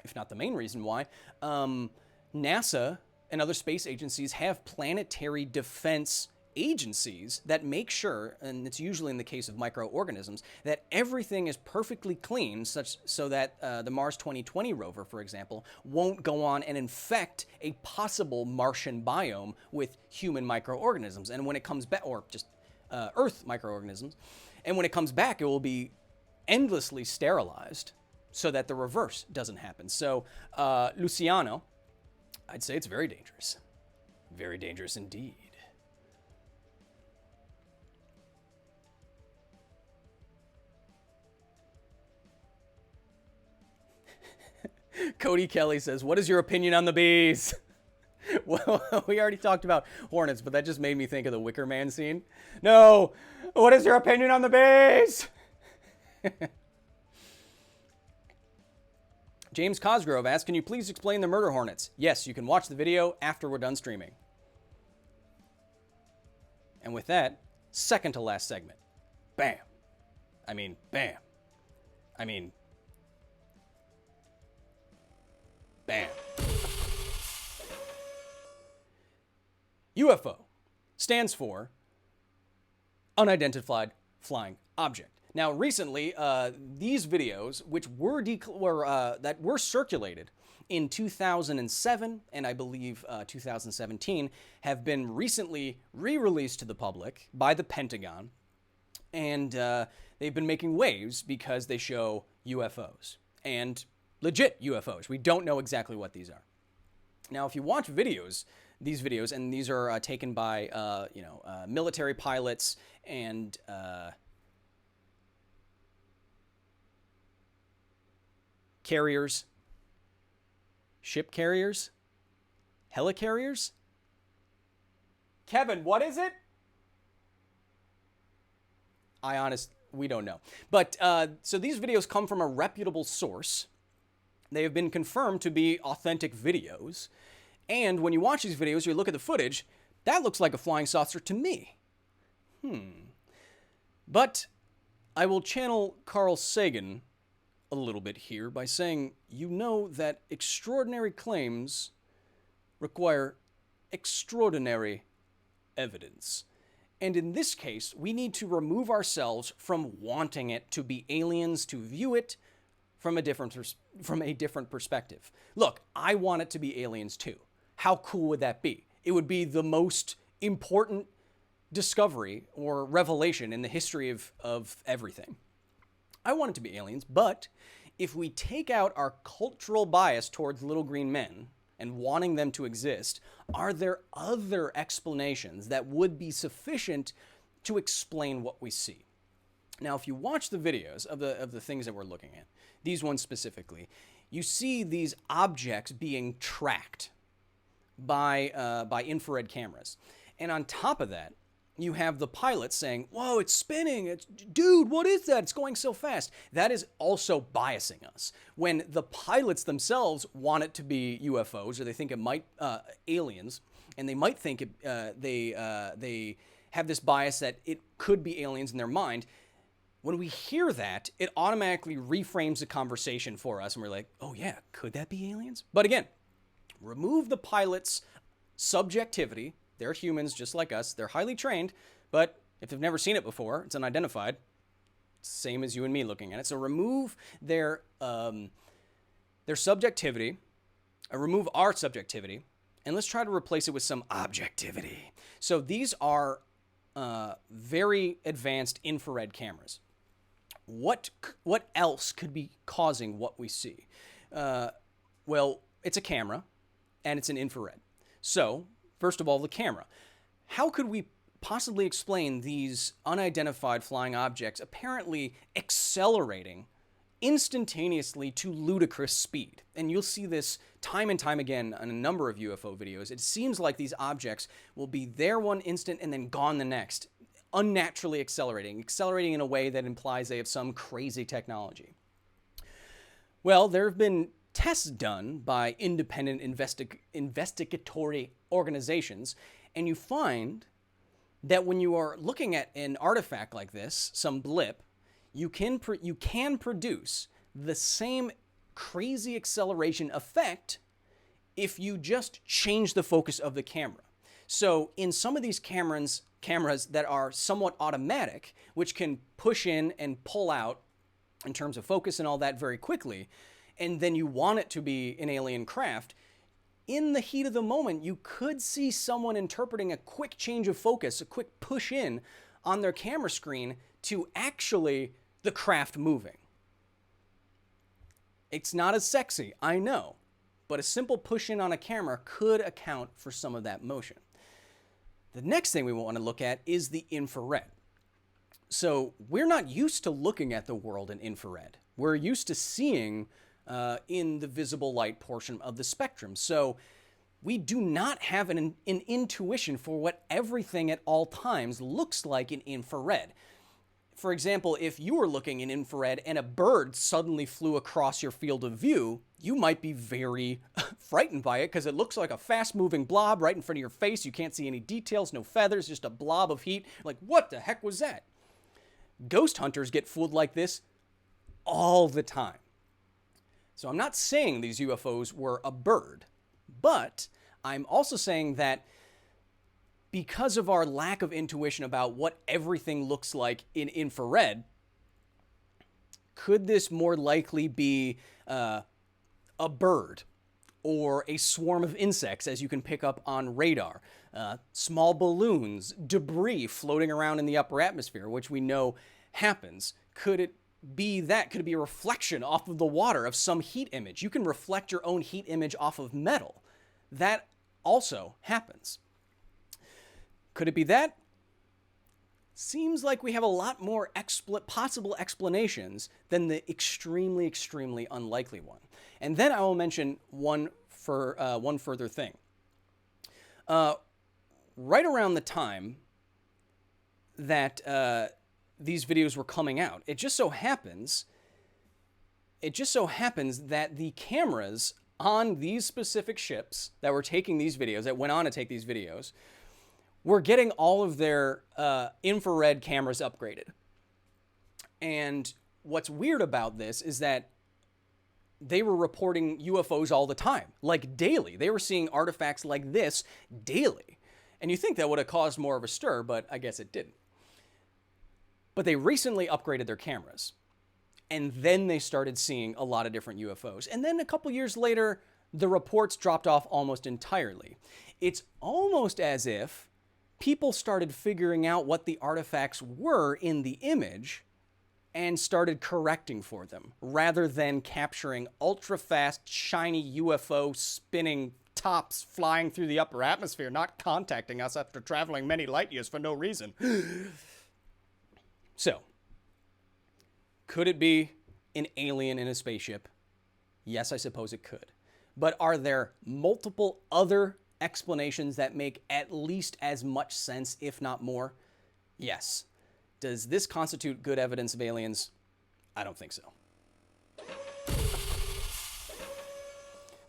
if not the main reason why, NASA and other space agencies have planetary defense agencies that make sure, and it's usually in the case of microorganisms, that everything is perfectly clean, so that the Mars 2020 rover, for example, won't go on and infect a possible Martian biome with human microorganisms. And when it comes back, or just Earth microorganisms, and when it comes back, it will be endlessly sterilized so that the reverse doesn't happen. So, Luciano, I'd say it's very dangerous. Very dangerous indeed. Cody Kelly says, what is your opinion on the bees? Well, we already talked about Hornets, but that just made me think of the Wicker Man scene. No, what is your opinion on the bees? James Cosgrove asks, can you please explain the murder hornets? Yes, you can watch the video after we're done streaming. And with that, second to last segment. Bam. I mean, bam. I mean, bam. UFO stands for Unidentified Flying Object. Now, recently, these videos, which that were circulated in 2007 and I believe 2017, have been recently re-released to the public by the Pentagon, and they've been making waves because they show UFOs, and legit UFOs. We don't know exactly what these are. Now, if you watch these videos, and these are taken by military pilots and carriers, ship carriers, helicarriers. Kevin, what is it? We don't know. But so these videos come from a reputable source. They have been confirmed to be authentic videos. And when you watch these videos, you look at the footage, that looks like a flying saucer to me. But I will channel Carl Sagan a little bit here by saying, you know that extraordinary claims require extraordinary evidence. And in this case, we need to remove ourselves from wanting it to be aliens, to view it from a different perspective. Look, I want it to be aliens too. How cool would that be? It would be the most important discovery or revelation in the history of everything. I want it to be aliens, but if we take out our cultural bias towards little green men and wanting them to exist, are there other explanations that would be sufficient to explain what we see? Now, if you watch the videos of the things that we're looking at, these ones specifically, you see these objects being tracked by infrared cameras. And on top of that, you have the pilots saying, whoa, it's spinning. Dude, what is that? It's going so fast. That is also biasing us. When the pilots themselves want it to be UFOs, or they think it might aliens, and they might think they have this bias that it could be aliens in their mind. When we hear that, it automatically reframes the conversation for us, and we're like, oh yeah, could that be aliens? But again, remove the pilot's subjectivity. They're humans just like us. They're highly trained, but if they've never seen it before, it's unidentified. Same as you and me looking at it. So remove their subjectivity, remove our subjectivity, and let's try to replace it with some objectivity. So these are very advanced infrared cameras. What else could be causing what we see? Well, it's a camera, and it's an infrared. So first of all, the camera. How could we possibly explain these unidentified flying objects apparently accelerating instantaneously to ludicrous speed? And you'll see this time and time again on a number of UFO videos. It seems like these objects will be there one instant and then gone the next, unnaturally accelerating in a way that implies they have some crazy technology. Well, there have been tests done by independent investigatory organizations, and you find that when you are looking at an artifact like this, some blip, you can produce the same crazy acceleration effect if you just change the focus of the camera. So in some of these cameras that are somewhat automatic, which can push in and pull out in terms of focus and all that very quickly, and then you want it to be an alien craft, in the heat of the moment, you could see someone interpreting a quick change of focus, a quick push in on their camera screen to actually the craft moving. It's not as sexy, I know, but a simple push in on a camera could account for some of that motion. The next thing we want to look at is the infrared. So we're not used to looking at the world in infrared. We're used to seeing in the visible light portion of the spectrum. So we do not have an intuition for what everything at all times looks like in infrared. For example, if you were looking in infrared and a bird suddenly flew across your field of view, you might be very frightened by it because it looks like a fast-moving blob right in front of your face. You can't see any details, no feathers, just a blob of heat. Like, what the heck was that? Ghost hunters get fooled like this all the time. So I'm not saying these UFOs were a bird, but I'm also saying that because of our lack of intuition about what everything looks like in infrared, could this more likely be a bird or a swarm of insects, as you can pick up on radar, small balloons, debris floating around in the upper atmosphere, which we know happens? Could it be that? Could it be a reflection off of the water of some heat image? You can reflect your own heat image off of metal. That also happens. Could it be that? Seems like we have a lot more possible explanations than the extremely, extremely unlikely one. And then I will mention one further thing. Right around the time that these videos were coming out, it just so happens that the cameras on these specific ships that were taking these videos, that went on to take these videos, were getting all of their infrared cameras upgraded. And what's weird about this is that they were reporting UFOs all the time, like daily. They were seeing artifacts like this daily. And you think that would have caused more of a stir, but I guess it didn't. But they recently upgraded their cameras. And then they started seeing a lot of different UFOs. And then a couple years later, the reports dropped off almost entirely. It's almost as if people started figuring out what the artifacts were in the image and started correcting for them, rather than capturing ultra-fast, shiny UFO spinning tops flying through the upper atmosphere, not contacting us after traveling many light years for no reason. So, could it be an alien in a spaceship? Yes, I suppose it could. But are there multiple other explanations that make at least as much sense, if not more? Yes. Does this constitute good evidence of aliens? I don't think so.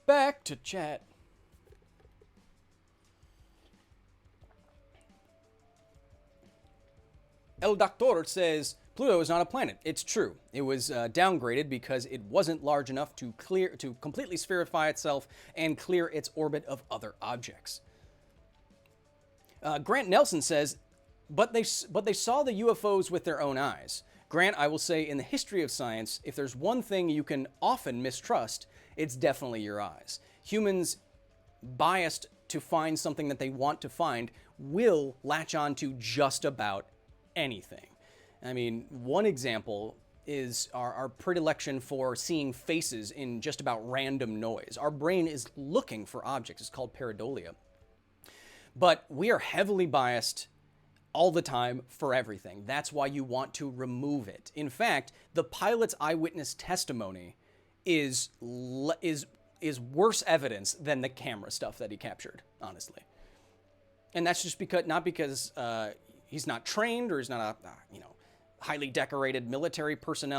Back to chat. El Doctor says, Pluto is not a planet. It's true. It was downgraded because it wasn't large enough to completely spherify itself and clear its orbit of other objects. Grant Nelson says, but they saw the UFOs with their own eyes. Grant, I will say, in the history of science, if there's one thing you can often mistrust, it's definitely your eyes. Humans, biased to find something that they want to find, will latch on to just about anything. I mean, one example is our predilection for seeing faces in just about random noise. Our brain is looking for objects. It's called pareidolia. But we are heavily biased all the time for everything. That's why you want to remove it. In fact, the pilot's eyewitness testimony is worse evidence than the camera stuff that he captured, honestly. And that's just not because he's not trained or he's not a highly decorated military person.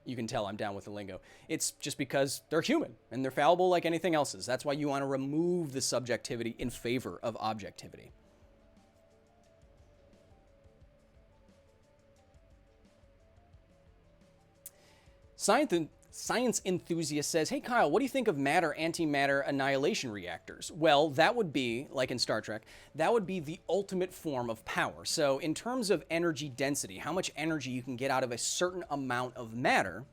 you can tell I'm down with the lingo. It's just because they're human and they're fallible like anything else is. That's why you want to remove the subjectivity in favor of objectivity. Science enthusiast says, hey Kyle, what do you think of matter-antimatter annihilation reactors? Well, that would be, like in Star Trek, that would be the ultimate form of power. So in terms of energy density, how much energy you can get out of a certain amount of matter,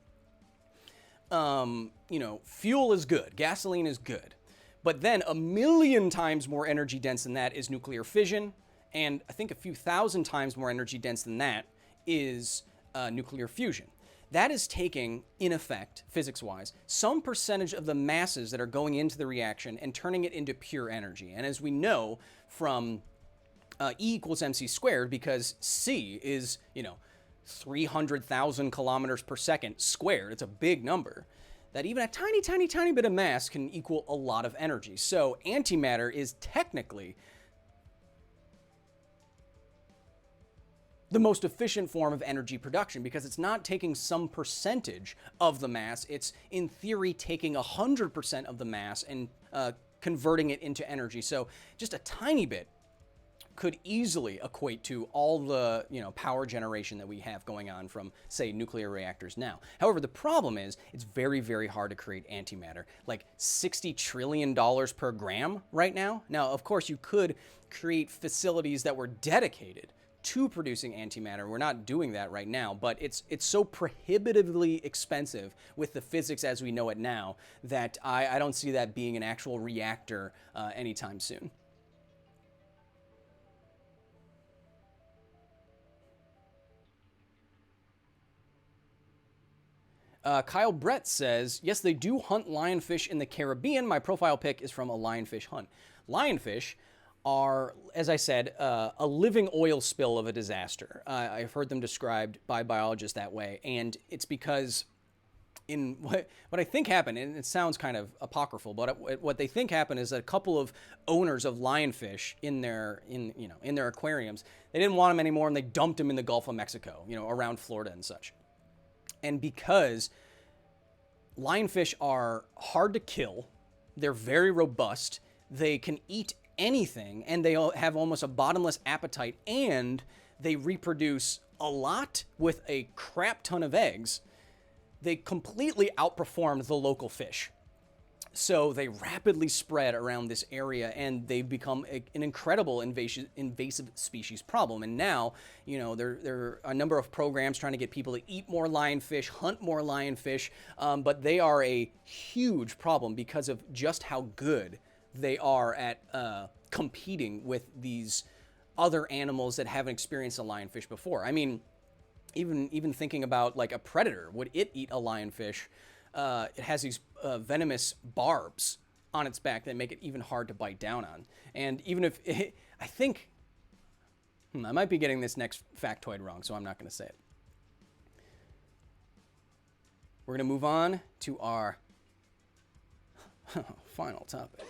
fuel is good, gasoline is good. But then 1,000,000 times more energy dense than that is nuclear fission, and I think a few thousand times more energy dense than that is nuclear fusion. That is taking, in effect, physics-wise, some percentage of the masses that are going into the reaction and turning it into pure energy. And as we know from E equals mc squared, because C is, 300,000 kilometers per second squared, it's a big number, that even a tiny, tiny, tiny bit of mass can equal a lot of energy. So antimatter is technically the most efficient form of energy production because it's not taking some percentage of the mass. It's, in theory, taking 100% of the mass and converting it into energy. So just a tiny bit could easily equate to all the power generation that we have going on from, say, nuclear reactors now. However, the problem is it's very, very hard to create antimatter. Like $60 trillion per gram right now. Now, of course, you could create facilities that were dedicated to producing antimatter. We're not doing that right now, but it's so prohibitively expensive with the physics as we know it now that I don't see that being an actual reactor anytime soon. Kyle Brett says, yes, they do hunt lionfish in the Caribbean. My profile pic is from a lionfish hunt. Lionfish are, as I said, a living oil spill of a disaster. I've heard them described by biologists that way, and it's because in what I think happened, and it sounds kind of apocryphal, but what they think happened is that a couple of owners of lionfish in their aquariums, they didn't want them anymore, and they dumped them in the Gulf of Mexico, around Florida and such. And because lionfish are hard to kill, they're very robust, they can eat anything, and they have almost a bottomless appetite, and they reproduce a lot with a crap ton of eggs, they completely outperformed the local fish. So they rapidly spread around this area, and they've become an incredible invasive species problem. And now, there are a number of programs trying to get people to eat more lionfish, hunt more lionfish, but they are a huge problem because of just how good they are at competing with these other animals that haven't experienced a lionfish before. I mean, even thinking about like a predator, would it eat a lionfish? It has these venomous barbs on its back that make it even hard to bite down on. And even if I think, I might be getting this next factoid wrong, so I'm not going to say it. We're going to move on to our final topic.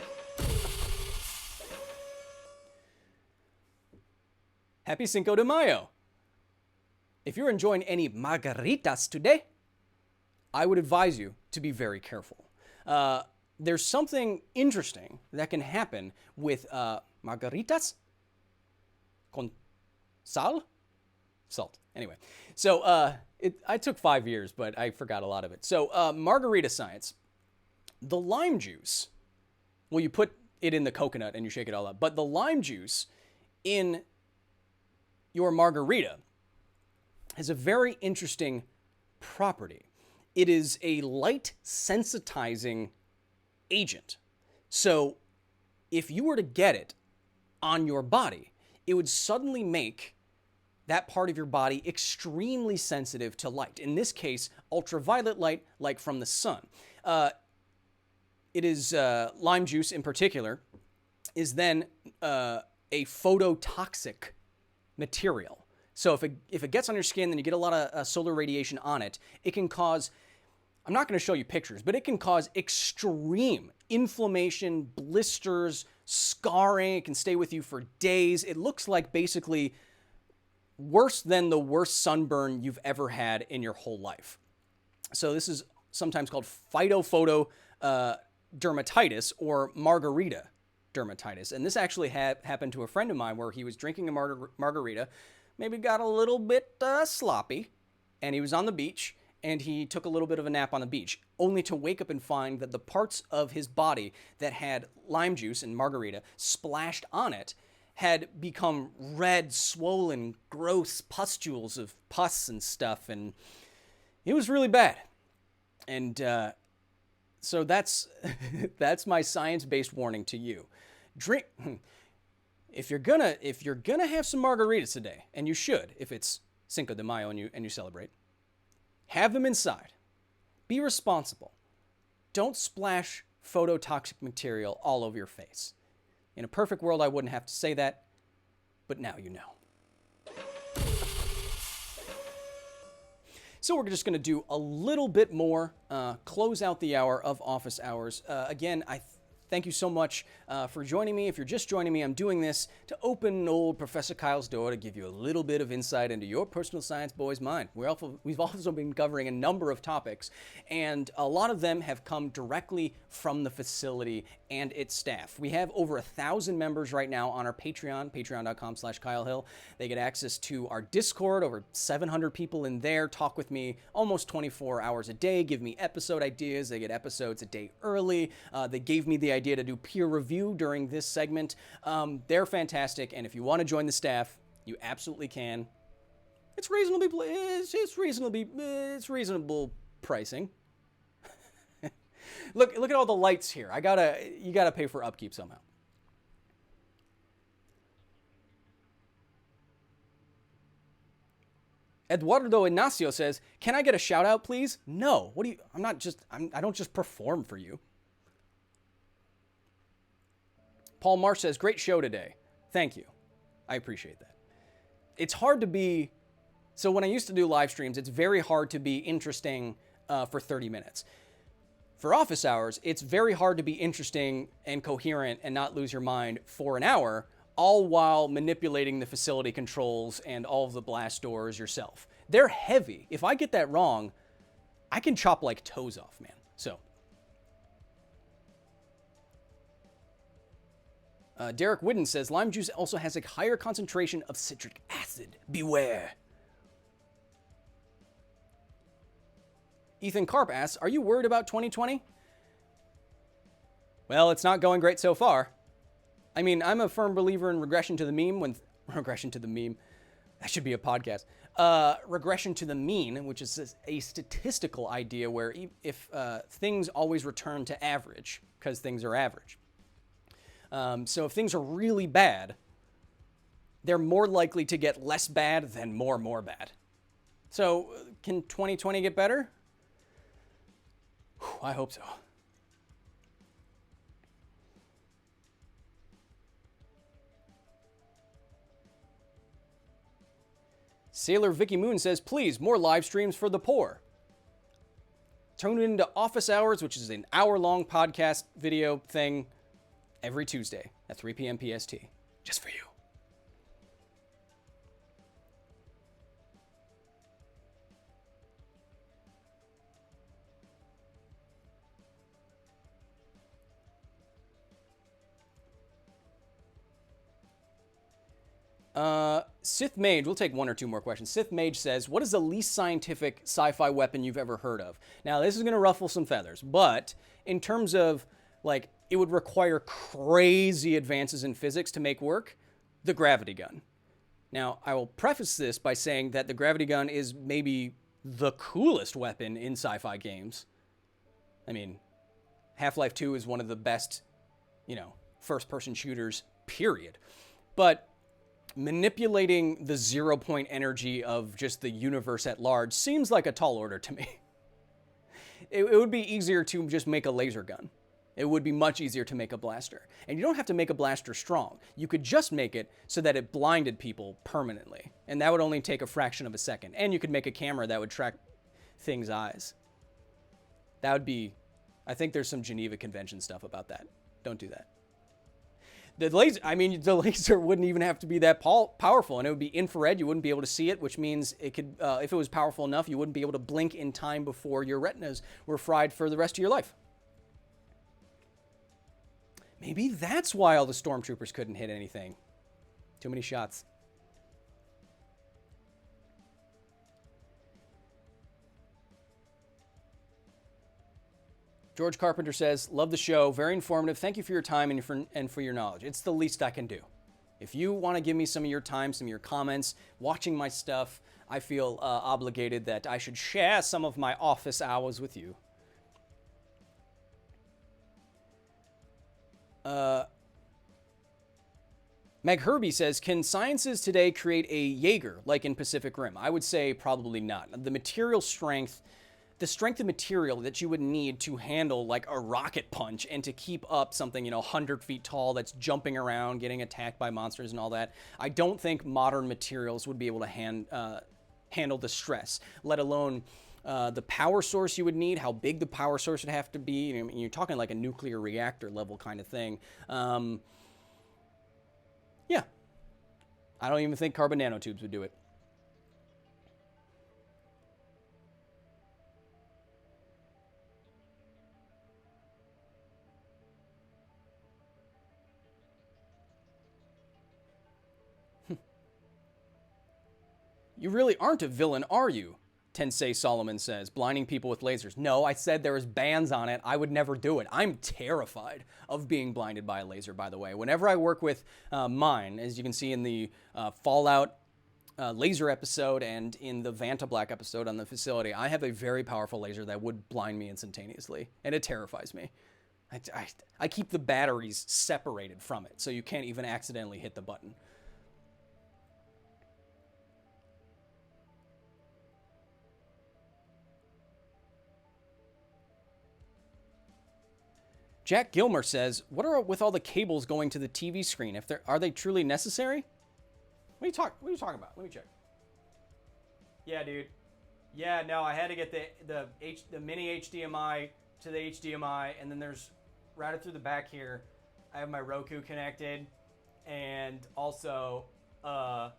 Happy Cinco de Mayo. If you're enjoying any margaritas today, I would advise you to be very careful. There's something interesting that can happen with margaritas con salt. Anyway, so I took 5 years, but I forgot a lot of it. So margarita science, the lime juice, well, you put it in the coconut and you shake it all up, but the lime juice in your margarita has a very interesting property. It is a light sensitizing agent. So if you were to get it on your body, it would suddenly make that part of your body extremely sensitive to light. In this case, ultraviolet light, like from the sun. It is lime juice in particular is then a phototoxic material. So if it gets on your skin, then you get a lot of solar radiation on it. It can cause, I'm not going to show you pictures, but it can cause extreme inflammation, blisters, scarring. It can stay with you for days. It looks like basically worse than the worst sunburn you've ever had in your whole life. So this is sometimes called phytophoto dermatitis or margarita dermatitis. And this actually happened to a friend of mine where he was drinking a margarita, maybe got a little bit sloppy, and he was on the beach, and he took a little bit of a nap on the beach, only to wake up and find that the parts of his body that had lime juice and margarita splashed on it had become red, swollen, gross pustules of pus and stuff, and it was really bad. And so that's that's my science-based warning to you. Drink if you're gonna have some margaritas today, and you should if it's Cinco de Mayo and you celebrate. Have them inside. Be responsible. Don't splash phototoxic material all over your face. In a perfect world, I wouldn't have to say that, but now you know. So we're just going to do a little bit more, close out the hour of office hours. Again, thank you so much for joining me. If you're just joining me, I'm doing this to open old Professor Kyle's door to give you a little bit of insight into your personal science boy's mind. We've also been covering a number of topics, and a lot of them have come directly from the facility and its staff. We have over 1,000 members right now on our Patreon, patreon.com/Kyle Hill. They get access to our Discord, over 700 people in there, talk with me almost 24 hours a day, give me episode ideas. They get episodes a day early. They gave me the idea to do peer review during this segment. They're fantastic, and if you want to join the staff, you absolutely can. It's reasonable pricing. Look at all the lights here. You gotta pay for upkeep somehow. Eduardo Ignacio says, "Can I get a shout out, please?" No. I don't just perform for you. Paul Marsh says, "Great show today." Thank you. I appreciate that. It's hard to be... So when I used to do live streams, it's very hard to be interesting for 30 minutes. For office hours, it's very hard to be interesting and coherent and not lose your mind for an hour, all while manipulating the facility controls and all of the blast doors yourself. They're heavy. If I get that wrong, I can chop like toes off, man. So... Derek Whidden says, lime juice also has a higher concentration of citric acid. Beware. Ethan Karp asks, are you worried about 2020? Well, it's not going great so far. I mean, I'm a firm believer in regression to the meme regression to the meme. That should be a podcast. Regression to the mean, which is a statistical idea where if things always return to average, because things are average. So if things are really bad, they're more likely to get less bad than more bad. So can 2020 get better? Whew, I hope so. Sailor Vicky Moon says, please, more live streams for the poor. Tune into Office Hours, which is an hour-long podcast video thing, every Tuesday at 3 p.m. PST, just for you. Sith Mage, we'll take one or two more questions. Sith Mage says, what is the least scientific sci-fi weapon you've ever heard of? Now, this is going to ruffle some feathers, but in terms of, like, it would require crazy advances in physics to make work, the gravity gun. Now, I will preface this by saying that the gravity gun is maybe the coolest weapon in sci-fi games. I mean, Half-Life 2 is one of the best, first-person shooters, period. But manipulating the zero-point energy of just the universe at large seems like a tall order to me. It would be easier to just make a laser gun. It would be much easier to make a blaster. And you don't have to make a blaster strong. You could just make it so that it blinded people permanently. And that would only take a fraction of a second. And you could make a camera that would track things' eyes. That would be... I think there's some Geneva Convention stuff about that. Don't do that. The laser, I mean, the laser wouldn't even have to be that powerful, and it would be infrared. You wouldn't be able to see it, which means it could, if it was powerful enough, you wouldn't be able to blink in time before your retinas were fried for the rest of your life. Maybe that's why all the stormtroopers couldn't hit anything. Too many shots. George Carpenter says, love the show. Very informative. Thank you for your time and for your knowledge. It's the least I can do. If you want to give me some of your time, some of your comments, watching my stuff, I feel obligated that I should share some of my office hours with you. Meg Herbie says, can sciences today create a Jaeger like in Pacific Rim? I would say probably not. The material strength, the strength of material that you would need to handle like a rocket punch and to keep up something, 100 feet tall that's jumping around, getting attacked by monsters and all that, I don't think modern materials would be able to handle the stress, let alone the power source you would need, how big the power source would have to be. I mean, you're talking like a nuclear reactor level kind of thing. Yeah. I don't even think carbon nanotubes would do it. You really aren't a villain, are you? Tensei Solomon says, blinding people with lasers. No, I said there was bans on it. I would never do it. I'm terrified of being blinded by a laser, by the way. Whenever I work with mine, as you can see in the Fallout laser episode and in the Vanta Black episode on the facility, I have a very powerful laser that would blind me instantaneously, and it terrifies me. I keep the batteries separated from it, so you can't even accidentally hit the button. Jack Gilmer says, what are with all the cables going to the TV screen? Are they truly necessary? What are you talking about? Let me check. Yeah, dude. Yeah, no, I had to get the mini HDMI to the HDMI, and then there's routed through the back here. I have my Roku connected, and also the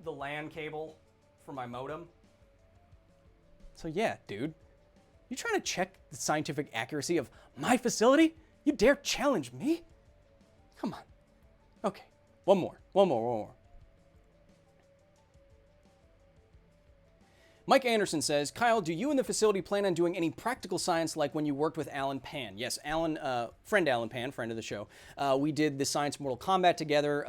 LAN cable for my modem. So yeah, dude. You trying to check the scientific accuracy of my facility? You dare challenge me? Come on. Okay, one more. Mike Anderson says, Kyle, do you and the facility plan on doing any practical science like when you worked with Alan Pan? Yes, friend Alan Pan, friend of the show. We did the Science Mortal Kombat together,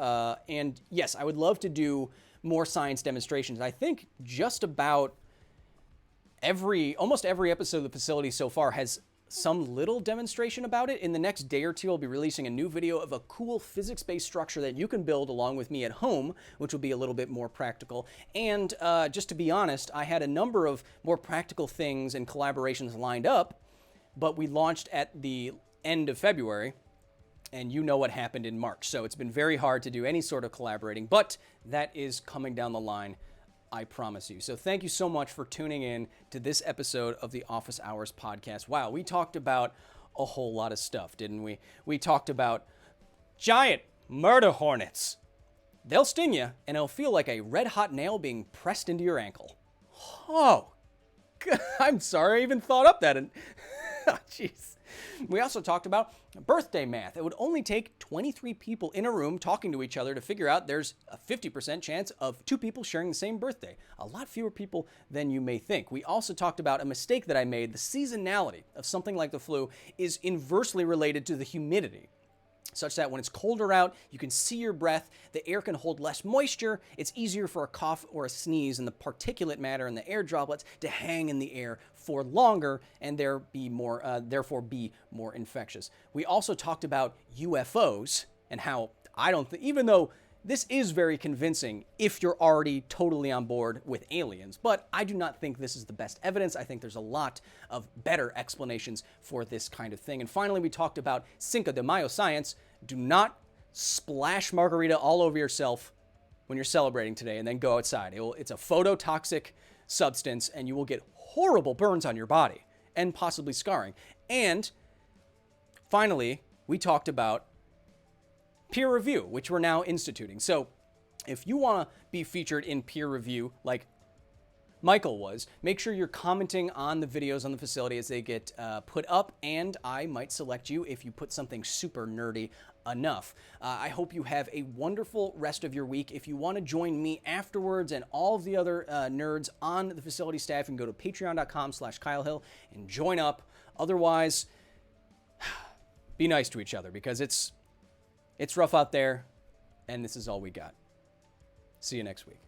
and yes, I would love to do more science demonstrations. I think just about almost every episode of the facility so far has some little demonstration about it. In the next day or two, I'll be releasing a new video of a cool physics-based structure that you can build along with me at home, which will be a little bit more practical. And just to be honest, I had a number of more practical things and collaborations lined up, but we launched at the end of February, and you know what happened in March. So it's been very hard to do any sort of collaborating, but that is coming down the line, I promise you. So thank you so much for tuning in to this episode of the Office Hours podcast. Wow, we talked about a whole lot of stuff, didn't we? We talked about giant murder hornets. They'll sting you, and it'll feel like a red-hot nail being pressed into your ankle. Oh, God, I'm sorry I even thought up that. Oh, jeez. We also talked about birthday math. It would only take 23 people in a room talking to each other to figure out there's a 50% chance of 2 people sharing the same birthday. A lot fewer people than you may think. We also talked about a mistake that I made. The seasonality of something like the flu is inversely related to the humidity, such that when it's colder out, you can see your breath, the air can hold less moisture, it's easier for a cough or a sneeze and the particulate matter and the air droplets to hang in the air for longer and therefore be more infectious. We also talked about UFOs and how even though this is very convincing if you're already totally on board with aliens, but I do not think this is the best evidence. I think there's a lot of better explanations for this kind of thing. And finally, we talked about Cinco de Mayo science. Do not splash margarita all over yourself when you're celebrating today and then go outside. It's a phototoxic substance and you will get horrible burns on your body and possibly scarring. And finally, we talked about peer review, which we're now instituting. So if you want to be featured in peer review like Michael was, make sure you're commenting on the videos on the facility as they get put up, and I might select you if you put something super nerdy enough. I hope you have a wonderful rest of your week. If you want to join me afterwards and all of the other nerds on the facility staff, you can go to patreon.com/KyleHill and join up. Otherwise, be nice to each other, because it's rough out there, and this is all we got. See you next week.